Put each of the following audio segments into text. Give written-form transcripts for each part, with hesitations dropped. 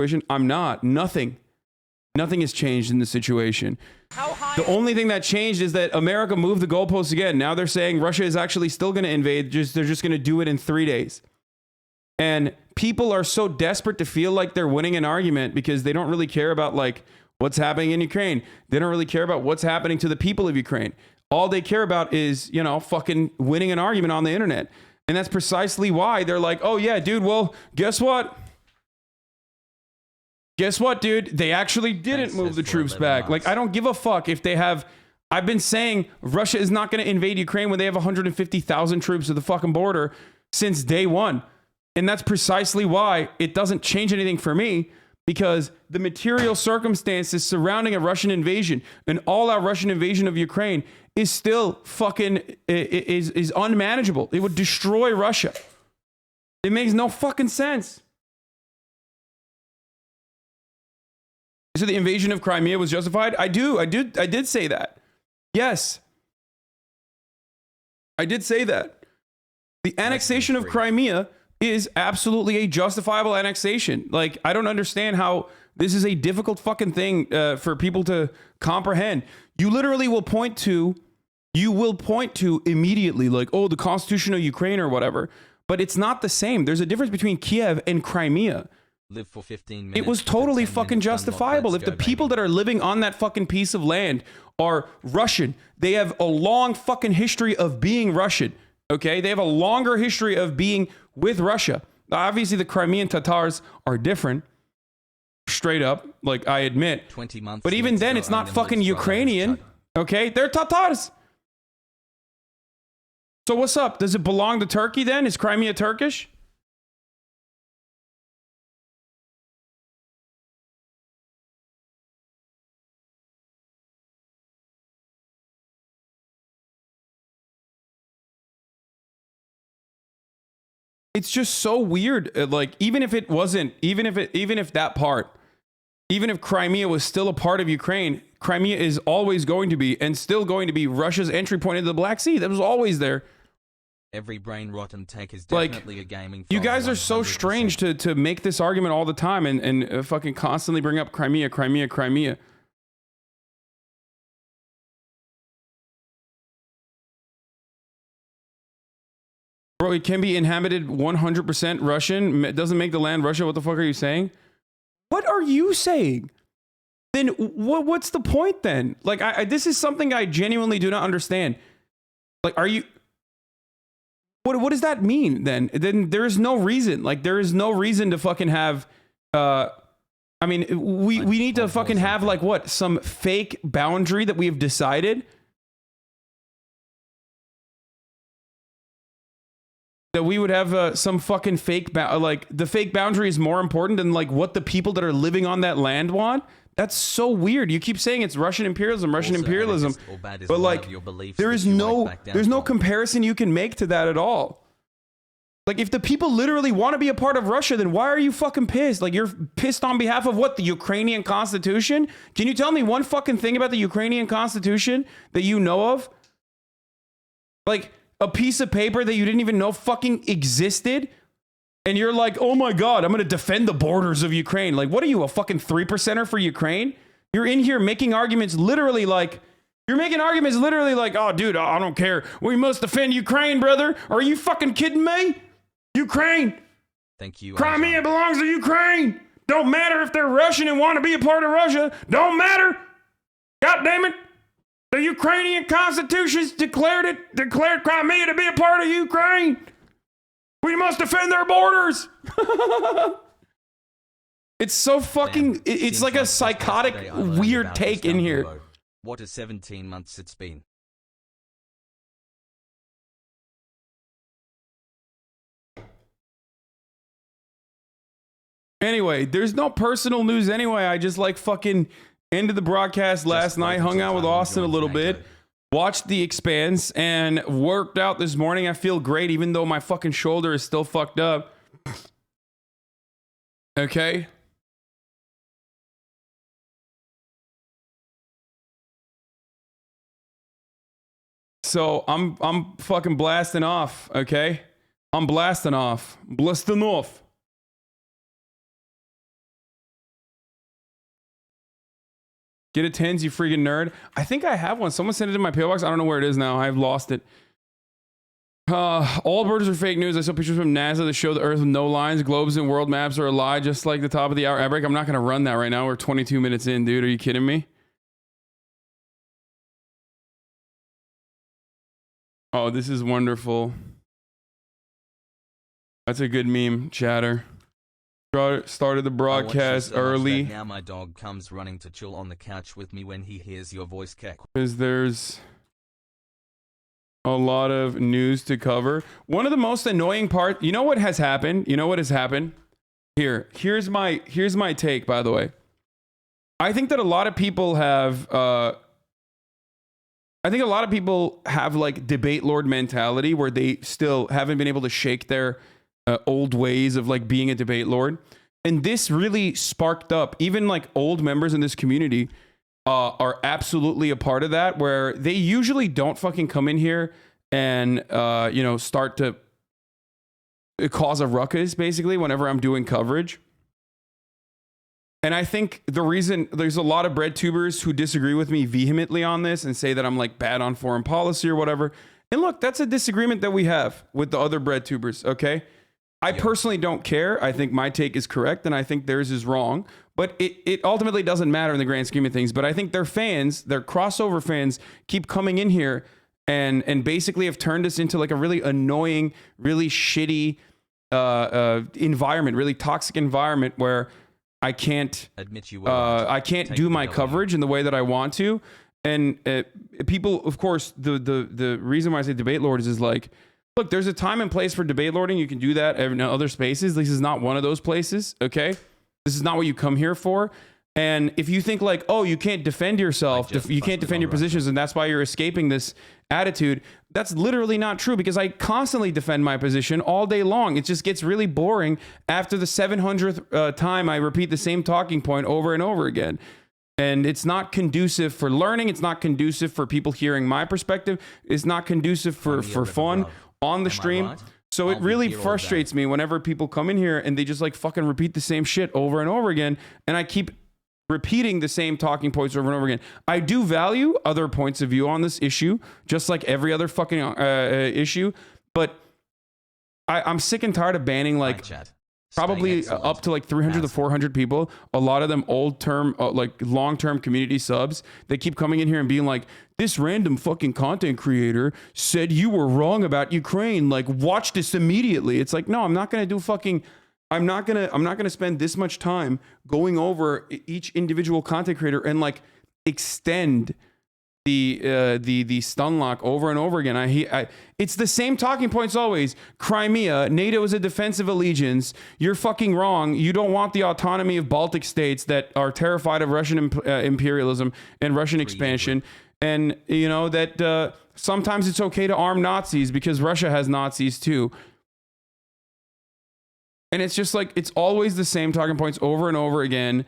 situation? I'm not. Nothing has changed in the situation. The only thing that changed is that America moved the goalposts again. Now they're saying Russia is actually still going to invade. They're just going to do it in 3 days. And people are so desperate to feel like they're winning an argument because they don't really care about like what's happening in Ukraine. They don't really care about what's happening to the people of Ukraine. All they care about is, you know, fucking winning an argument on the internet. And that's precisely why they're like, oh yeah, dude, well, guess what? Guess what, dude? They actually didn't move the troops back. Like, I don't give a fuck if they have... I've been saying Russia is not going to invade Ukraine when they have 150,000 troops at the fucking border since day one. And that's precisely why it doesn't change anything for me, because the material circumstances surrounding a Russian invasion, an all-out Russian invasion of Ukraine, is still fucking... is unmanageable. It would destroy Russia. It makes no fucking sense. So the invasion of Crimea was justified? I did say that. Yes. I did say that. The annexation of Crimea is absolutely a justifiable annexation. Like, I don't understand how this is a difficult fucking thing for people to comprehend. You literally will point to immediately like, oh, the Constitution of Ukraine or whatever. But it's not the same. There's a difference between Kiev and Crimea. Live for 15 minutes. It was totally fucking justifiable. If the people that are living on that fucking piece of land are Russian, they have a long fucking history of being Russian. Okay? They have a longer history of being with Russia. Obviously, the Crimean Tatars are different. Straight up, like I admit. 20 months. But even then, it's not fucking Ukrainian. Okay? They're Tatars. So what's up? Does it belong to Turkey then? Is Crimea Turkish? It's just so weird. Like, even if Crimea was still a part of Ukraine, Crimea is always going to be and still going to be Russia's entry point into the Black Sea. That was always there. Every brain rotten take is definitely like, a gaming. You guys are so strange to make this argument all the time and fucking constantly bring up Crimea. Bro, it can be inhabited 100% Russian. It doesn't make the land Russia. What the fuck are you saying? What are you saying? Then what's the point then? Like, this is something I genuinely do not understand. Like, are you... What does that mean then? Then there is no reason. Like, there is no reason to fucking have... I mean, we need to fucking have, like, what? Some fake boundary that we have decided... That we would have some fucking fake, like the fake boundary is more important than like what the people that are living on that land want. That's so weird. You keep saying it's Russian imperialism, but like there's no comparison you can make to that at all. Like if the people literally want to be a part of Russia, then why are you fucking pissed? Like you're pissed on behalf of what? The Ukrainian Constitution? Can you tell me one fucking thing about the Ukrainian Constitution that you know of? Like a piece of paper that you didn't even know fucking existed, and you're like, oh my God, I'm going to defend the borders of Ukraine. Like, what are you, a fucking 3%er for Ukraine? You're in here making arguments literally like, oh, dude, I don't care. We must defend Ukraine, brother. Are you fucking kidding me? Ukraine. Thank you. Crimea belongs to Ukraine. Don't matter if they're Russian and want to be a part of Russia. Don't matter. God damn it. The Ukrainian Constitution declared Crimea to be a part of Ukraine. We must defend their borders. It's so fucking... It's like a psychotic, weird take in here. What a 17 months it's been. Anyway, there's no personal news anyway. I just like fucking... Ended the broadcast last night, hung out with Austin a little bit, watched The Expanse, and worked out this morning. I feel great, even though my fucking shoulder is still fucked up. Okay? So I'm fucking blasting off, okay? I'm blasting off. Blasting off. Get a tens, you freaking nerd. I think I have one. Someone sent it in my PO box. I don't know where it is now. I've lost it. All birds are fake news. I saw pictures from NASA that show the Earth with no lines. Globes and world maps are a lie, just like the top of the hour ad break. I'm not going to run that right now. We're 22 minutes in, dude. Are you kidding me? Oh, this is wonderful. That's a good meme, chatter. Started the broadcast early. Now my dog comes running to chill on the couch with me when he hears your voice cack. Because there's a lot of news to cover. One of the most annoying part, you know what has happened? You know what has happened? Here's my take, by the way. I think that a lot of people have like debate lord mentality where they still haven't been able to shake their old ways of like being a debate lord. And this really sparked up, even like old members in this community are absolutely a part of that, where they usually don't fucking come in here and, start to cause a ruckus basically whenever I'm doing coverage. And I think the reason there's a lot of bread tubers who disagree with me vehemently on this and say that I'm like bad on foreign policy or whatever. And look, that's a disagreement that we have with the other bread tubers. Okay. I personally don't care. I think my take is correct and I think theirs is wrong, but it ultimately doesn't matter in the grand scheme of things. But I think their fans, their crossover fans, keep coming in here and basically have turned us into like a really annoying, really shitty environment, really toxic environment where I can't do my coverage in the way that I want to. And people, of course, the reason why I say debate lord is like, look, there's a time and place for debate lording. You can do that in other spaces. This is not one of those places, okay? This is not what you come here for. And if you think like, oh, you can't defend yourself, you can't defend your positions, and that's why you're escaping this attitude, that's literally not true, because I constantly defend my position all day long. It just gets really boring after the 700th time I repeat the same talking point over and over again. And it's not conducive for learning. It's not conducive for people hearing my perspective. It's not conducive for fun on the stream. Right? So it really frustrates me whenever people come in here and they just like fucking repeat the same shit over and over again. And I keep repeating the same talking points over and over again. I do value other points of view on this issue, just like every other fucking issue. But I'm sick and tired of banning like probably up to like 300 to 400 people. A lot of them old term, like long term community subs. They keep coming in here and being like, this random fucking content creator said you were wrong about Ukraine. Like, watch this immediately. It's like, no, I'm not going to do fucking. I'm not gonna spend this much time going over each individual content creator and like extend the stun lock over and over again. It's the same talking points always. Crimea, NATO is a defensive allegiance. You're fucking wrong. You don't want the autonomy of Baltic states that are terrified of Russian imperialism and Russian expansion. And you know that sometimes it's okay to arm Nazis because Russia has Nazis too. And it's just like, it's always the same talking points over and over again.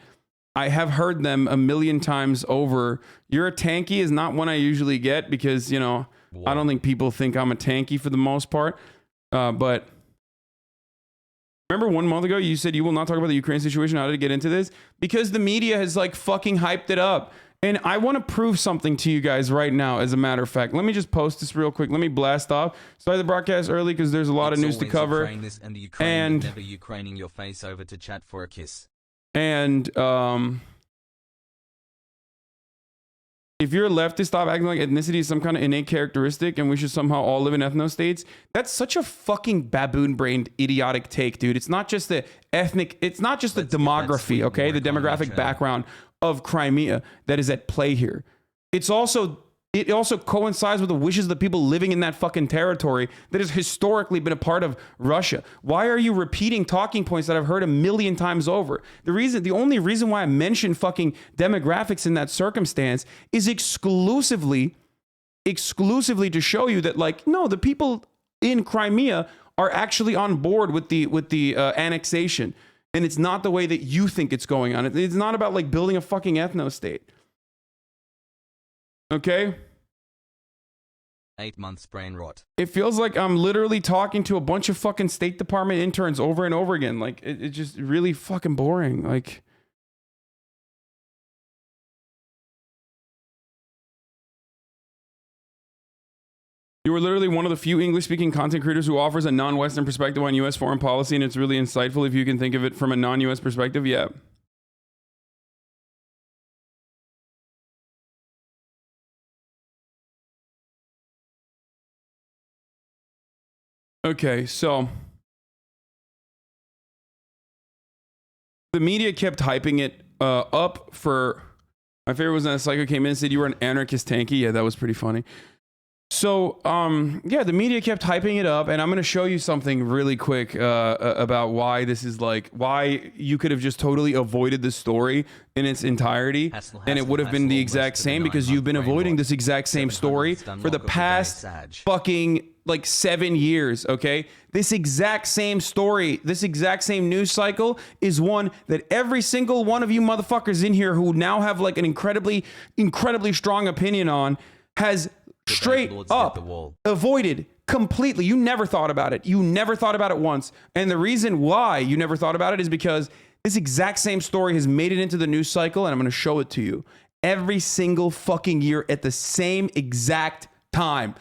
I have heard them a million times over. You're a tanky is not one I usually get because, you know, whoa, I don't think people think I'm a tanky for the most part. But remember 1 month ago, you said you will not talk about the Ukraine situation. How did it get into this? Because the media has like fucking hyped it up. And I want to prove something to you guys right now, as a matter of fact. Let me just post this real quick. Let me blast off. Started the broadcast early because there's a lot of news to cover. And never Ukraining your face over to chat for a kiss. And if you're a leftist, stop acting like ethnicity is some kind of innate characteristic and we should somehow all live in ethno-states. That's such a fucking baboon-brained, idiotic take, dude. It's not just the ethnic, it's not just the demography, okay? The demographic background of Crimea that is at play here. It also coincides with the wishes of the people living in that fucking territory that has historically been a part of Russia. Why are you repeating talking points that I've heard a million times over? The only reason why I mention fucking demographics in that circumstance is exclusively to show you that, like, no, the people in Crimea are actually on board with the annexation. And it's not the way that you think it's going on. It's not about like building a fucking ethno-state. Okay? 8 months brain rot. It feels like I'm literally talking to a bunch of fucking State Department interns over and over again. Like, it's just really fucking boring. Like, You are literally one of the few English-speaking content creators who offers a non-Western perspective on U.S. foreign policy, and it's really insightful if you can think of it from a non-U.S. perspective. Yeah. Okay, so the media kept hyping it up for... My favorite was that a psycho came in and said you were an anarchist tanky. Yeah, that was pretty funny. So, yeah, the media kept hyping it up, and I'm going to show you something really quick about why this is like, why you could have just totally avoided the story in its entirety, and it would have been the exact same, because you've been avoiding this exact same story for the past fucking, like, 7 years, okay? This exact same story, this exact same news cycle is one that every single one of you motherfuckers in here who now have, like, an incredibly strong opinion on has straight up avoided completely. You never thought about it. You never thought about it once. And the reason why you never thought about it is because this exact same story has made it into the news cycle, and I'm going to show it to you every single fucking year at the same exact time.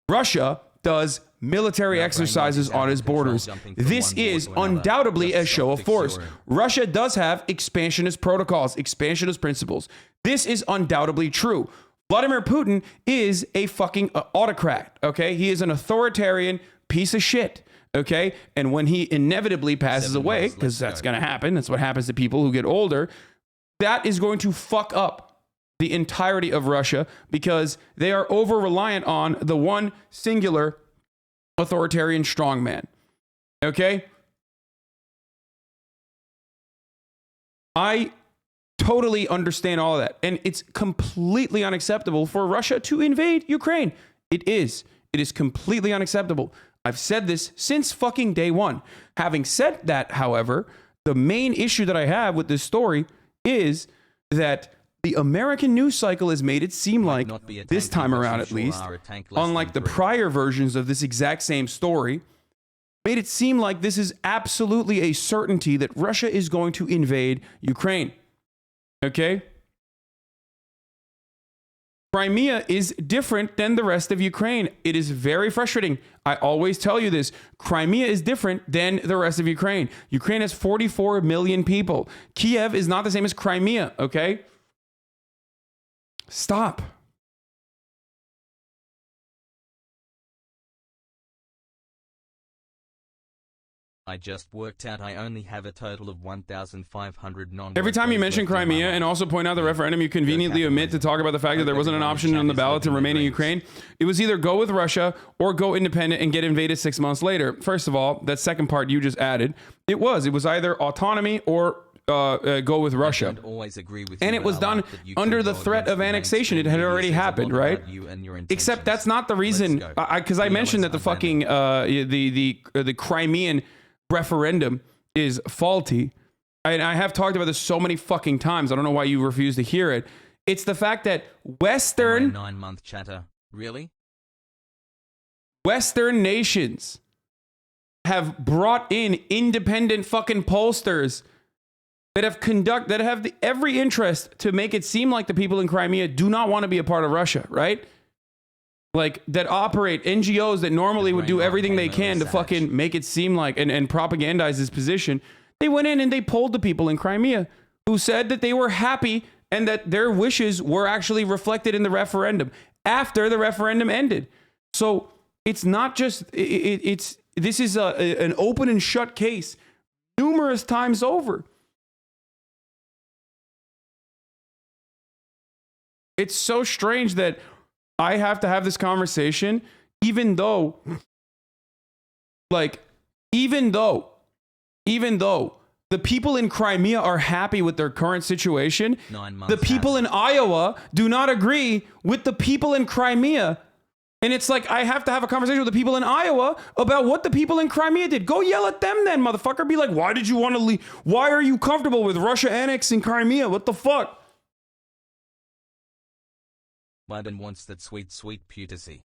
Russia does military exercises on its borders. This is undoubtedly a show of force. Russia does have expansionist protocols, expansionist principles. This is undoubtedly true. Vladimir Putin is a fucking autocrat, okay? He is an authoritarian piece of shit, okay? And when he inevitably passes away, because that's going to happen, that's what happens to people who get older, that is going to fuck up the entirety of Russia, because they are over-reliant on the one singular authoritarian strongman, okay? I totally understand all of that. And it's completely unacceptable for Russia to invade Ukraine. It is. It is completely unacceptable. I've said this since fucking day one. Having said that, however, the main issue that I have with this story is that the American news cycle has made it seem like, this time around at least, unlike the prior versions of this exact same story, made it seem like this is absolutely a certainty that Russia is going to invade Ukraine. Okay? Crimea is different than the rest of Ukraine. It is very frustrating. I always tell you this. Crimea is different than the rest of Ukraine. Ukraine has 44 million people. Kiev is not the same as Crimea, okay? Stop. I just worked out I only have a total of 1,500 non. Every time you mention Crimea and also point out the referendum, you conveniently omit to talk about the fact that there wasn't an option on the ballot to remain in Ukraine. It was either go with Russia or go independent and get invaded 6 months later. First of all, that second part you just added, it was either autonomy or go with Russia. And it was done under the threat of annexation. It had already happened, right? Except that's not the reason, because I mentioned that the fucking the Crimean referendum is faulty. And I have talked about this so many fucking times. I don't know why you refuse to hear it. It's the fact that Western 9-month chatter. Really? Western nations have brought in independent fucking pollsters that have every interest to make it seem like the people in Crimea do not want to be a part of Russia, right? Like, that operate NGOs that normally would do everything they can to fucking make it seem like and propagandize this position. They went in and they polled the people in Crimea who said that they were happy and that their wishes were actually reflected in the referendum after the referendum ended. So it's not just, this is an open and shut case numerous times over. It's so strange that I have to have this conversation, even though the people in Crimea are happy with their current situation, the people in Iowa do not agree with the people in Crimea. And it's like, I have to have a conversation with the people in Iowa about what the people in Crimea did. Go yell at them then, motherfucker. Be like, why did you want to leave? Why are you comfortable with Russia annexing Crimea? What the fuck? Biden wants that sweet, sweet putacy.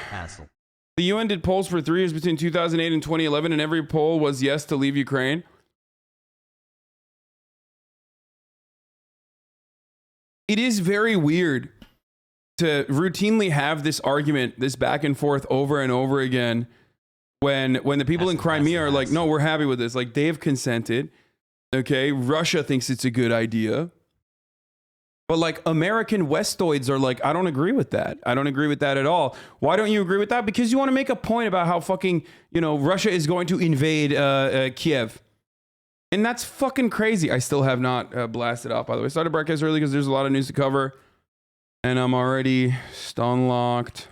Hassle. The UN did polls for 3 years between 2008 and 2011, and every poll was yes to leave Ukraine. It is very weird to routinely have this argument, this back and forth over and over again, when the people in Crimea are like, no, we're happy with this. Like, they've consented. Okay, Russia thinks it's a good idea. But like American Westoids are like, I don't agree with that. I don't agree with that at all. Why don't you agree with that? Because you want to make a point about how fucking, you know, Russia is going to invade Kiev. And that's fucking crazy. I still have not blasted off, by the way. Started broadcast early because there's a lot of news to cover. And I'm already stun locked.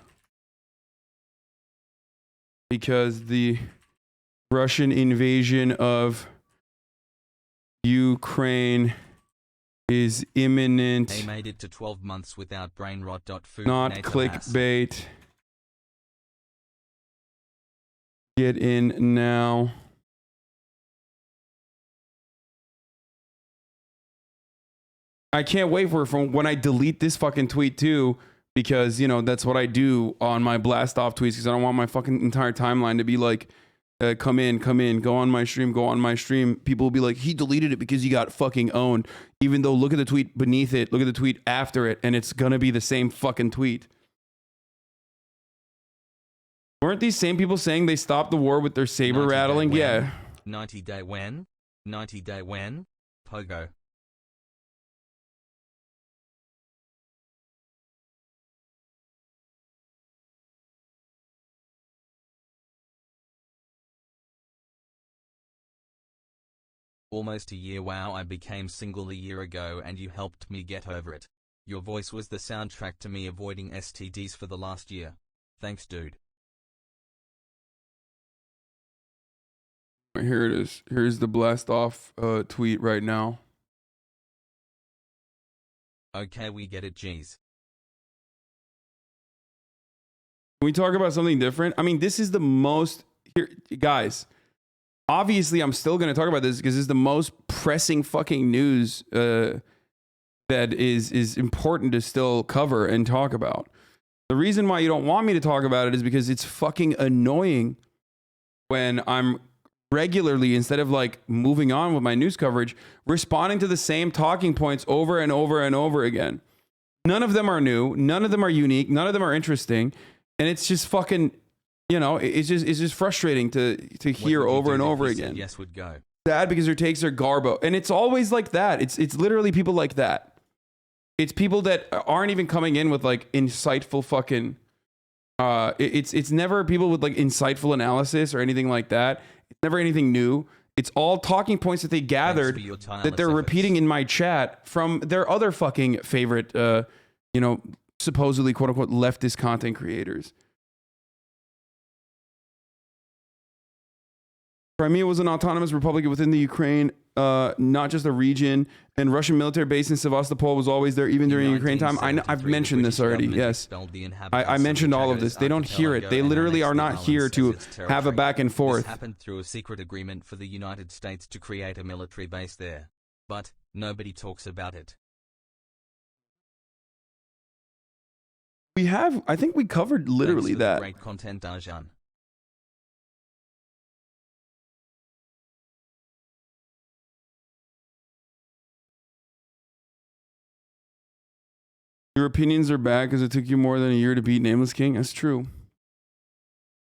Because the Russian invasion of Ukraine is imminent. They made it to 12 months without brain rot. Food not clickbait. Get in now. I can't wait for when I delete this fucking tweet too, because, you know, that's what I do on my blast off tweets, because I don't want my fucking entire timeline to be like, come in, go on my stream. People will be like, he deleted it because he got fucking owned. Even though, look at the tweet beneath it, look at the tweet after it, and it's gonna be the same fucking tweet. Weren't these same people saying they stopped the war with their saber rattling? Yeah. 90 day when? 90 day when? Pogo. Almost a year. Wow, I became single a year ago and you helped me get over it. Your voice was the soundtrack to me avoiding STDs for the last year. Thanks, dude. Here it is. Here's the blast off tweet right now. Okay, we get it, jeez. Can we talk about something different? I mean, this is the most... Here, guys... Obviously, I'm still going to talk about this because it's the most pressing fucking news that is important to still cover and talk about. The reason why you don't want me to talk about it is because it's fucking annoying when I'm regularly, instead of like moving on with my news coverage, responding to the same talking points over and over and over again. None of them are new. None of them are unique. None of them are interesting. And it's just fucking... You know, it's just frustrating to hear over and over again. Yes, would go. Sad because their takes are garbo, and it's always like that. It's literally people like that. It's people that aren't even coming in with like insightful fucking. It's never people with like insightful analysis or anything like that. It's never anything new. It's all talking points that they gathered that they're repeating in my chat from their other fucking favorite, you know, supposedly quote unquote leftist content creators. Crimea was an autonomous republic within the Ukraine, not just a region, and Russian military base in Sevastopol was always there even during Ukraine time. I've mentioned this already, yes. I mentioned all of this. They don't hear it. They literally are not here to have a back and forth. This happened through a secret agreement for the United States to create a military base there. But nobody talks about it. We have, I think we covered literally that. Great content, Arjan. Your opinions are bad because it took you more than a year to beat Nameless King. That's true.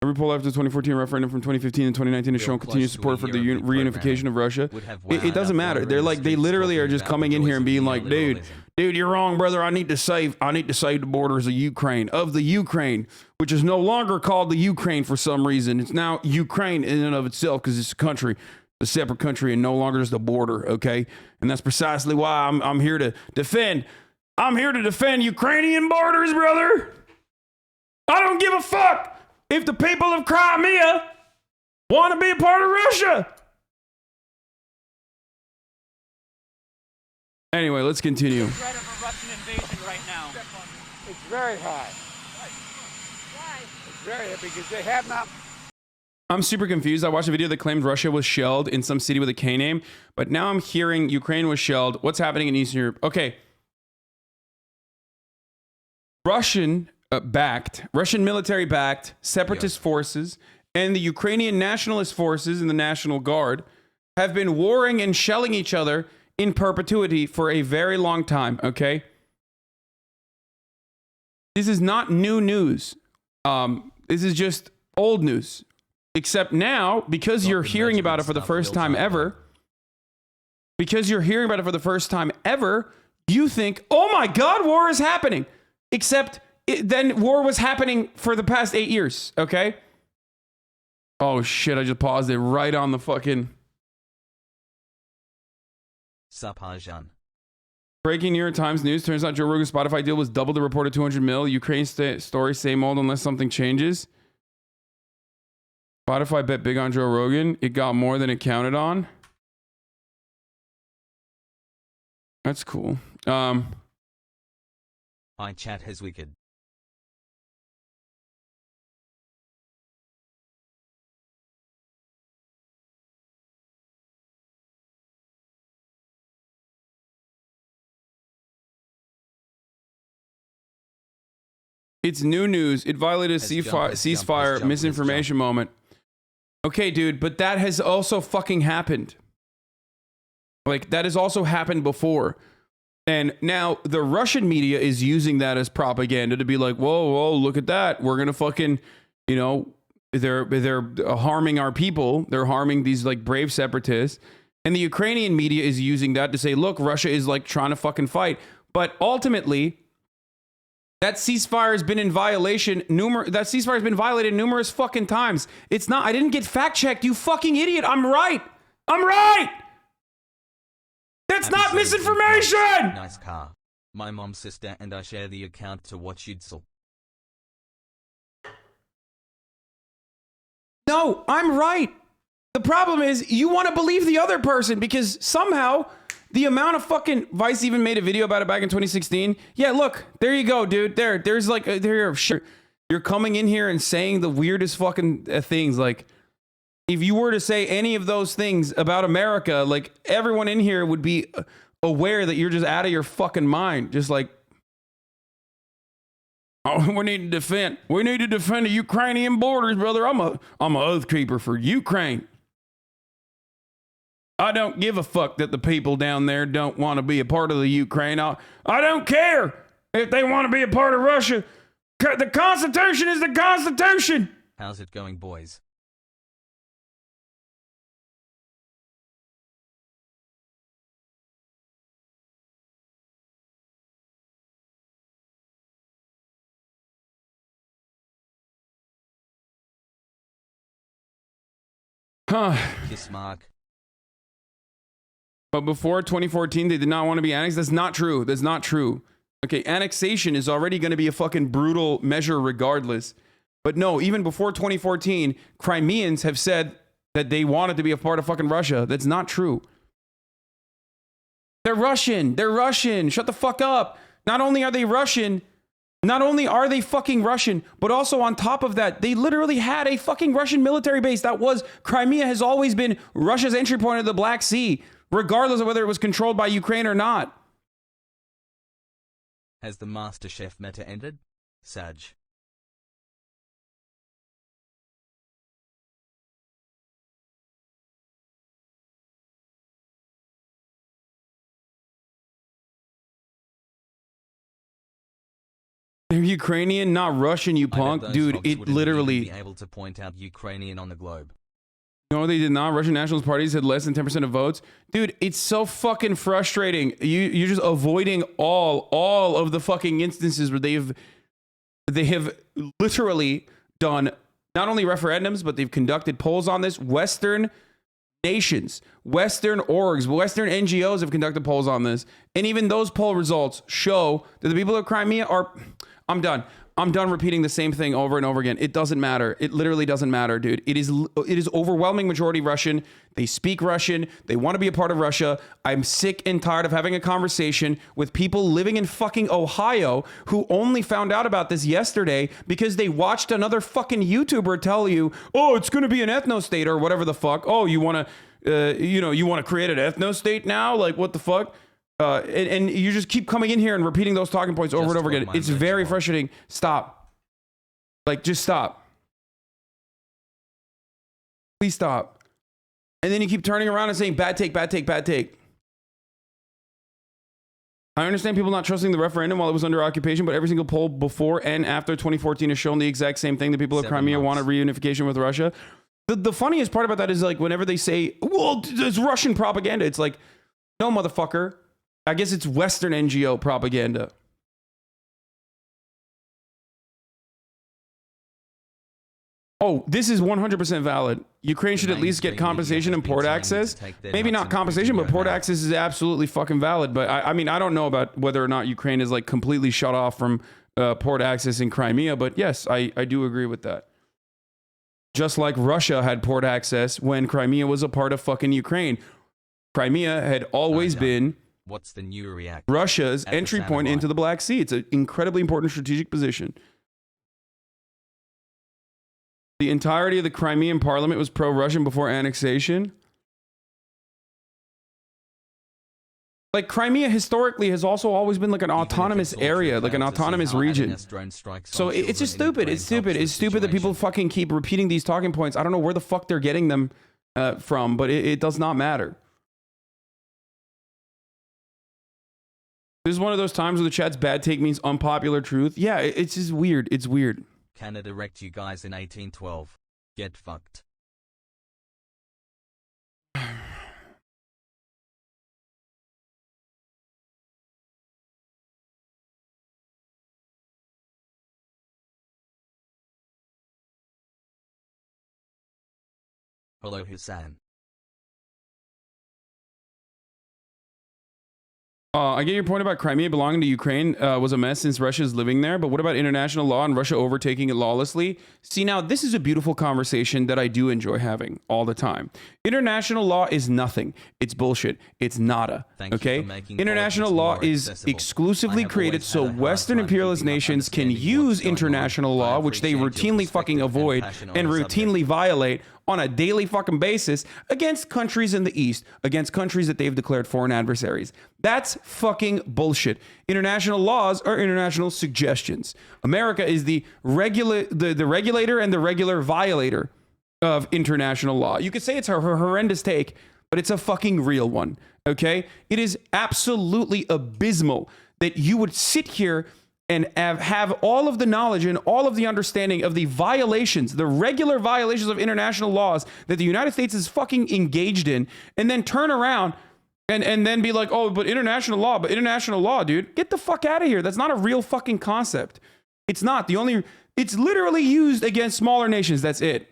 Every poll after the 2014 referendum from 2015 and 2019 has shown continued support for the reunification of Russia. It doesn't matter. They're like, they literally are just coming in here and being like, dude, you're wrong, brother. I need to save the borders of Ukraine, which is no longer called the Ukraine for some reason. It's now Ukraine in and of itself because it's a country, a separate country, and no longer just a border. Okay, and that's precisely why I'm here to defend. I'm here to defend Ukrainian borders, brother. I don't give a fuck if the people of Crimea want to be a part of Russia. Anyway, let's continue. The threat of a Russian invasion right now. It's very high. Why? It's very high because they have not. I'm super confused. I watched a video that claimed Russia was shelled in some city with a K name, but now I'm hearing Ukraine was shelled. What's happening in Eastern Europe? Okay. Russian Russian military backed separatist forces and the Ukrainian nationalist forces and the National Guard have been warring and shelling each other in perpetuity for a very long time, okay? This is not new news. This is just old news. Except now, because you're hearing about it for the first time ever, you think, oh my God, war is happening. Except then war was happening for the past 8 years, okay? Oh shit, I just paused it right on the fucking... Sapajan. Breaking New York Times news. Turns out Joe Rogan's Spotify deal was double the reported 200 mil. Ukraine story, same old unless something changes. Spotify bet big on Joe Rogan. It got more than it counted on. That's cool. I chat has wicked. It's new news. It violated a ceasefire misinformation moment. Okay, dude, but that has also fucking happened. Like, that has also happened before. And now the Russian media is using that as propaganda to be like, whoa, look at that. We're going to fucking, you know, they're harming our people. They're harming these like brave separatists. And the Ukrainian media is using that to say, look, Russia is like trying to fucking fight. But ultimately, that ceasefire has been in violation. That ceasefire has been violated numerous fucking times. It's not. I didn't get fact checked. You fucking idiot. I'm right. That's not misinformation. Nice car. My mom's sister and I share the account to watch Yudsel. No, I'm right. The problem is you want to believe the other person because somehow the amount of fucking... Vice even made a video about it back in 2016. Yeah, look, there you go, dude. There's like... You're coming in here and saying the weirdest fucking things. Like, if you were to say any of those things about America, like, everyone in here would be aware that you're just out of your fucking mind. Just like... Oh, we need to defend the Ukrainian borders, brother. I'm a oath keeper for Ukraine. I don't give a fuck that the people down there don't want to be a part of the Ukraine. I don't care if they want to be a part of Russia. The Constitution is the Constitution. How's it going, boys? Kiss Mark. But before 2014, they did not want to be annexed. That's not true. Okay, annexation is already going to be a fucking brutal measure regardless. But no, even before 2014, Crimeans have said that they wanted to be a part of fucking Russia. That's not true. They're Russian. Shut the fuck up. Not only are they fucking Russian, but also on top of that, they literally had a fucking Russian military base. Crimea has always been Russia's entry point to the Black Sea, regardless of whether it was controlled by Ukraine or not. Has the MasterChef meta ended? Saj. They're Ukrainian, not Russian, you punk. Dude, it literally... be able to point out Ukrainian on the globe. No, they did not. Russian nationalist parties had less than 10% of votes. Dude, it's so fucking frustrating. You're just avoiding all of the fucking instances where they have literally done not only referendums, but they've conducted polls on this. Western nations, Western orgs, Western NGOs have conducted polls on this. And even those poll results show that the people of Crimea are... I'm done repeating the same thing over and over again. It doesn't matter. It literally doesn't matter, dude. It is overwhelming majority Russian. They speak Russian. They want to be a part of Russia. I'm sick and tired of having a conversation with people living in fucking Ohio who only found out about this yesterday because they watched another fucking YouTuber tell you, oh, it's going to be an ethno state or whatever the fuck. Oh, you want to create an ethno state now? Like, what the fuck? And you just keep coming in here and repeating those talking points over and over again. It's very frustrating. Stop. Like, just stop. Please stop. And then you keep turning around and saying, bad take, bad take, bad take. I understand people not trusting the referendum while it was under occupation, but every single poll before and after 2014 has shown the exact same thing. The people of Crimea wanted reunification with Russia. The funniest part about that is, like, whenever they say, well, there's Russian propaganda, it's like, no, motherfucker. I guess it's Western NGO propaganda. Oh, this is 100% valid. Ukraine should at least get compensation and port access. Maybe not compensation, but port access is absolutely fucking valid. But I mean, I don't know about whether or not Ukraine is like completely shut off from port access in Crimea. But yes, I do agree with that. Just like Russia had port access when Crimea was a part of fucking Ukraine. Crimea had always been what's the new react Russia's entry point into the Black Sea. It's an incredibly important strategic position. The entirety of the Crimean parliament was pro-Russian before annexation. Like, Crimea historically has also always been like an autonomous area, like an autonomous region. So it's just stupid. It's stupid. It's stupid that people fucking keep repeating these talking points. I don't know where the fuck they're getting them from, but it does not matter. This is one of those times where the chat's bad take means unpopular truth. Yeah, it's just weird. It's weird. Canada wrecked you guys in 1812. Get fucked. Hello, Hassan. I get your point about Crimea belonging to Ukraine was a mess since Russia's living there, but what about international law and Russia overtaking it lawlessly? See, now, this is a beautiful conversation that I do enjoy having all the time. International law is nothing. It's bullshit. It's nada. Okay? International law is exclusively created so Western imperialist nations can use international law, which they routinely fucking avoid and routinely violate on a daily fucking basis against countries in the East, against countries that they've declared foreign adversaries. That's fucking bullshit. International laws are international suggestions. America is the regulator and the regular violator of international law. You could say it's a horrendous take, but it's a fucking real one, okay? It is absolutely abysmal that you would sit here and have all of the knowledge and all of the understanding of the violations, the regular violations of international laws that the United States is fucking engaged in, and then turn around and then be like, oh, but international law, dude. Get the fuck out of here. That's not a real fucking concept. It's not. It's literally used against smaller nations. That's it.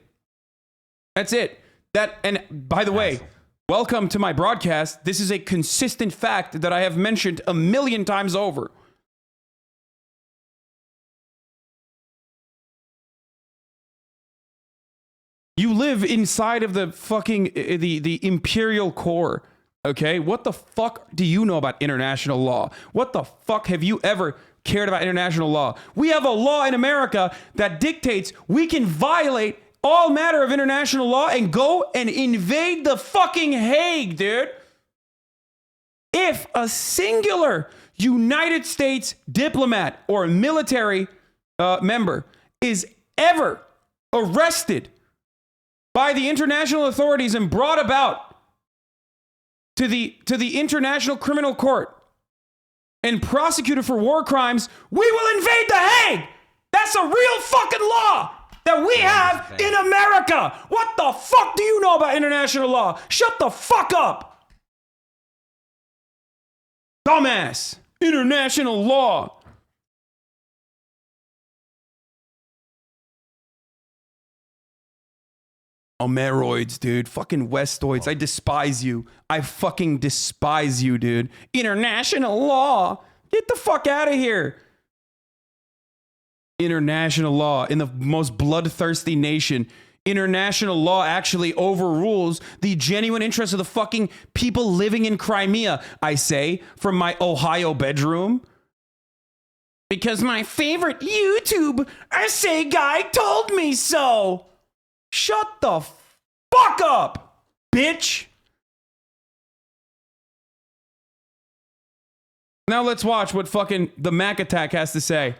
That's it. And by the way, welcome to my broadcast. This is a consistent fact that I have mentioned 1,000,000 times over. You live inside of the fucking, the imperial core, okay? What the fuck do you know about international law? What the fuck have you ever cared about international law? We have a law in America that dictates we can violate all matter of international law and go and invade the fucking Hague, dude. If a singular United States diplomat or military member is ever arrested by the international authorities and brought about to the International Criminal Court and prosecuted for war crimes, we will invade the Hague. That's a real fucking law that we have in America. What the fuck do you know about international law? Shut the fuck up. Dumbass. International law. Omeroids, dude. Fucking Westoids. I despise you. I fucking despise you, dude. International law. Get the fuck out of here. International law in the most bloodthirsty nation. International law actually overrules the genuine interests of the fucking people living in Crimea, I say, from my Ohio bedroom. Because my favorite YouTube essay guy told me so. Shut the fuck up, bitch. Now let's watch what fucking the Mac Attack has to say.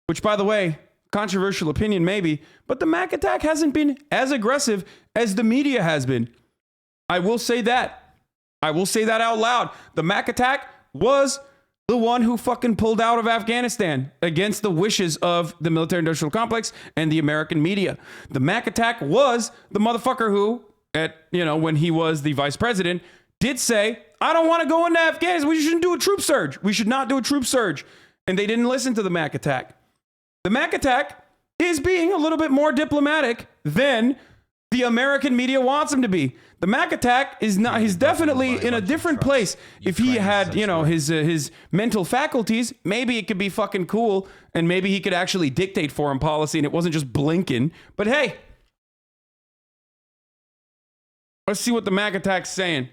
Which, by the way, controversial opinion maybe, but the Mac attack hasn't been as aggressive as the media has been. I will say that. I will say that out loud. The Mac attack was the one who fucking pulled out of Afghanistan against the wishes of the military industrial complex and the American media. The Mac attack was the motherfucker who, when he was the vice president, did say, I don't want to go into Afghanistan. We shouldn't do a troop surge. We should not do a troop surge. And they didn't listen to the Mac attack. The Mac attack is being a little bit more diplomatic than the American media wants him to be. The Mac attack is not, he's definitely in a different place. If he had, his mental faculties, maybe it could be fucking cool and maybe he could actually dictate foreign policy and it wasn't just Blinken. But hey, let's see what the Mac attack's saying.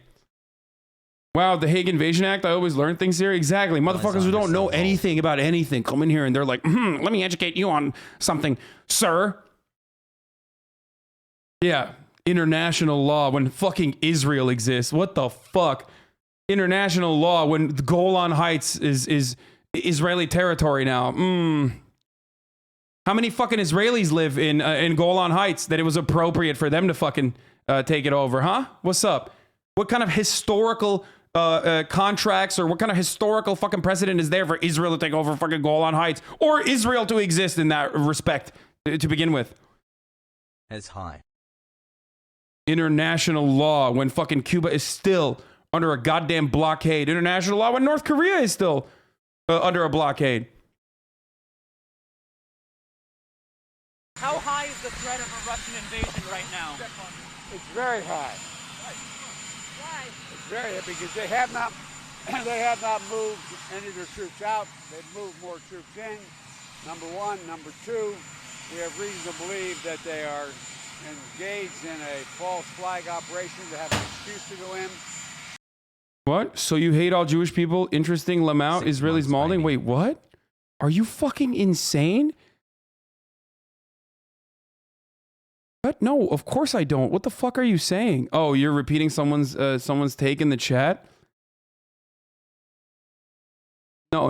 Wow, the Hague Invasion Act, I always learn things here. Exactly. Motherfuckers who don't know anything about anything come in here and they're like, let me educate you on something, sir. Yeah, international law when fucking Israel exists. What the fuck? International law when the Golan Heights is Israeli territory now. How many fucking Israelis live in Golan Heights that it was appropriate for them to fucking take it over, huh? What's up? What kind of historical contracts or what kind of historical fucking precedent is there for Israel to take over fucking Golan Heights or Israel to exist in that respect to begin with? As high. International law when fucking Cuba is still under a goddamn blockade. International law when North Korea is still under a blockade. How high is the threat of a Russian invasion right now? It's very high. Why? It's very high because they have not moved any of their troops out. They've moved more troops in. Number one. Number two, we have reason to believe that they are engaged in a false flag operation to have an excuse to go in. What? So you hate all Jewish people? Interesting. Lamau, Israelis mauling. Wait, what? Are you fucking insane? What? No, of course I don't. What the fuck are you saying? Oh, you're repeating someone's take in the chat? No.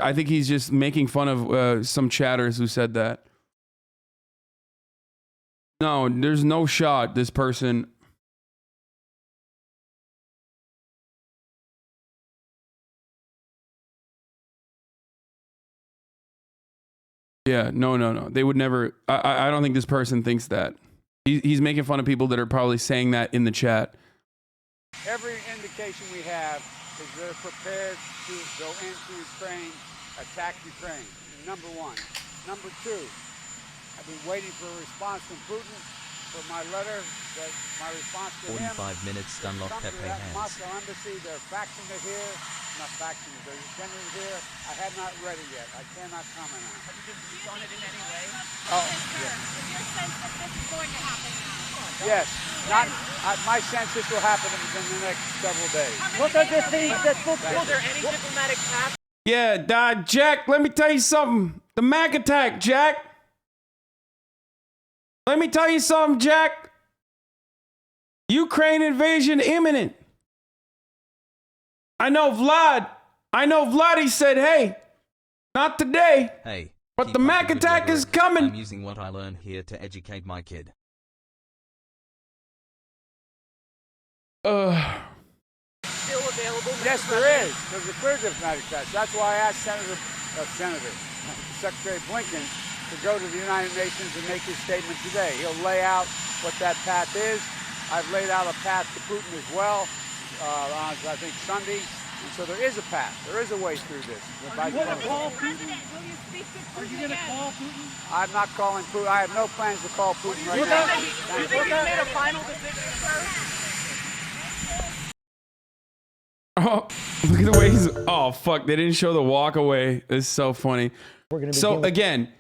I think he's just making fun of some chatters who said that. No, there's no shot this person. Yeah, no. They would never. I don't think this person thinks that. He's making fun of people that are probably saying that in the chat. Every indication we have is they're prepared to go into Ukraine, attack Ukraine. Number one. Number two, I've been waiting for a response from Putin for my letter, that my response to 45 him. minutes, Dunlop Pepe hands. Moscow Embassy, they're faxing it here. Not faxing it, they're sending it here. I have not read it yet. I cannot comment on it. Have you been on it in any way? Oh, Is your sense that this is going to happen now? yes. My sense this will happen within the next several days. What does this mean? Was there any diplomatic path? Yeah, Jack, let me tell you something. The Mac attack, Jack. Let me tell you something, Jack. Ukraine invasion imminent. I know Vlad, he said, hey, not today. Hey. But the Mac attack is coming. I'm using what I learned here to educate my kid. Still available? Yes, there is. There's a clear diplomatic path. That's why I asked Secretary Blinken to go to the United Nations and make his statement today. He'll lay out what that path is. I've laid out a path to Putin as well on, I think, Sunday. And so there is a path. There is a way through this. Are you going to call Putin? Will you speak to Putin? Are you going to call Putin? I'm not calling Putin. I have no plans to call Putin right now. Do you think he made a final decision, sir? Oh, look at the way he's. Oh, fuck. They didn't show the walk away. It's so funny. So, again,